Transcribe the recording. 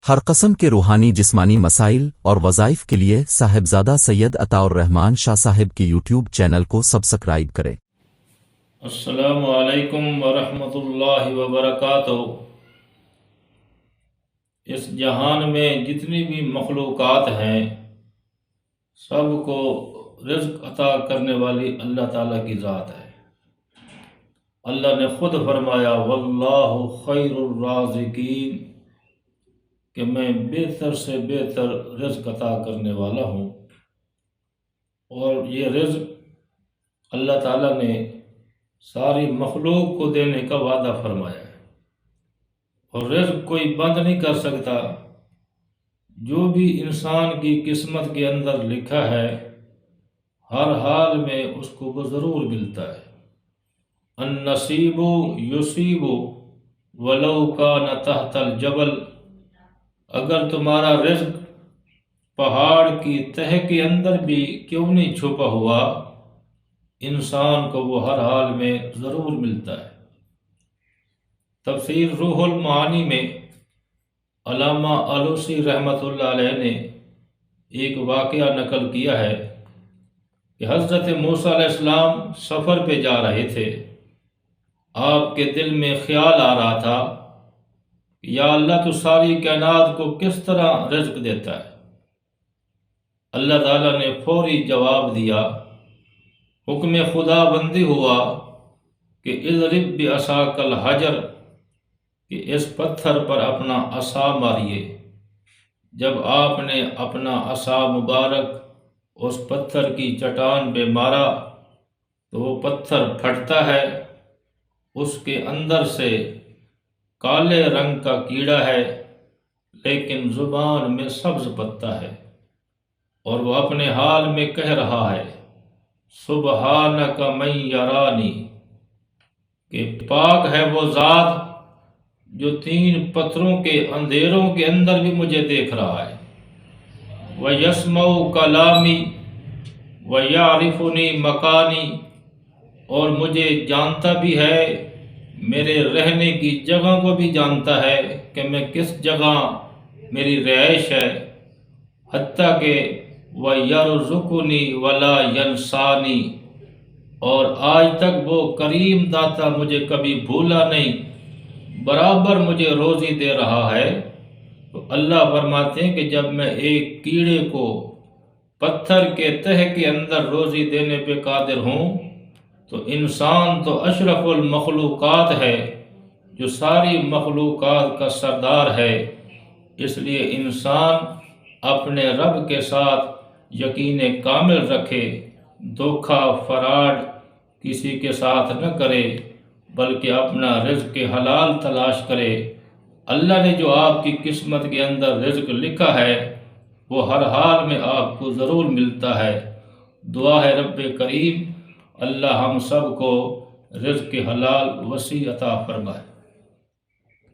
ہر قسم کے روحانی جسمانی مسائل اور وظائف کے لیے صاحبزادہ سید عطا الرحمن شاہ صاحب کی یوٹیوب چینل کو سبسکرائب کریں۔ السلام علیکم ورحمۃ اللہ وبرکاتہ۔ اس جہان میں جتنی بھی مخلوقات ہیں سب کو رزق عطا کرنے والی اللہ تعالیٰ کی ذات ہے۔ اللہ نے خود فرمایا واللہ خیر الرازقین، کہ میں بہتر سے بہتر رزق عطا کرنے والا ہوں۔ اور یہ رزق اللہ تعالیٰ نے ساری مخلوق کو دینے کا وعدہ فرمایا ہے، اور رزق کوئی بند نہیں کر سکتا۔ جو بھی انسان کی قسمت کے اندر لکھا ہے ہر حال میں اس کو وہ ضرور ملتا ہے۔ النصیب یصیب ولو کان تحت الجبل، اگر تمہارا رزق پہاڑ کی تہہ کے اندر بھی کیوں نہیں چھپا ہوا، انسان کو وہ ہر حال میں ضرور ملتا ہے۔ تفسیر روح المعانی میں علامہ آلوسی رحمۃ اللہ علیہ نے ایک واقعہ نقل کیا ہے کہ حضرت موسیٰ علیہ السلام سفر پہ جا رہے تھے۔ آپ کے دل میں خیال آ رہا تھا کہ یا اللہ تو ساری کائنات کو کس طرح رزق دیتا ہے۔ اللہ تعالیٰ نے فوری جواب دیا، حکم خدا بندی ہوا کہ اضرب بعصاک الحجر، کہ اس پتھر پر اپنا عصا ماریے۔ جب آپ نے اپنا عصا مبارک اس پتھر کی چٹان پہ مارا تو وہ پتھر پھٹتا ہے، اس کے اندر سے کالے رنگ کا کیڑا ہے لیکن زبان میں سبز پتا ہے، اور وہ اپنے حال میں کہہ رہا ہے سبحانک من یرانی، کہ پاک ہے وہ ذات جو 3 پتھروں کے اندھیروں کے اندر بھی مجھے دیکھ رہا ہے۔ وَيَسْمَعُ كَلَامِي وَيَعْرِفُنِي مَكَانِي، اور مجھے جانتا بھی ہے، میرے رہنے کی جگہ کو بھی جانتا ہے کہ میں کس جگہ میری رہائش ہے، حتیٰ کہ وَيَرْزُقُنِي وَلَا يَنْسَانِي، اور آج تک وہ کریم داتا مجھے کبھی بھولا نہیں، برابر مجھے روزی دے رہا ہے۔ تو اللہ فرماتے ہیں کہ جب میں ایک کیڑے کو پتھر کے تہہ کے اندر روزی دینے پہ قادر ہوں تو انسان تو اشرف المخلوقات ہے، جو ساری مخلوقات کا سردار ہے۔ اس لیے انسان اپنے رب کے ساتھ یقین کامل رکھے، دھوکہ فراڈ کسی کے ساتھ نہ کرے، بلکہ اپنا رزق حلال تلاش کرے۔ اللہ نے جو آپ کی قسمت کے اندر رزق لکھا ہے وہ ہر حال میں آپ کو ضرور ملتا ہے۔ دعا ہے رب کریم اللہ ہم سب کو رزق حلال وسیع عطا فرمائے۔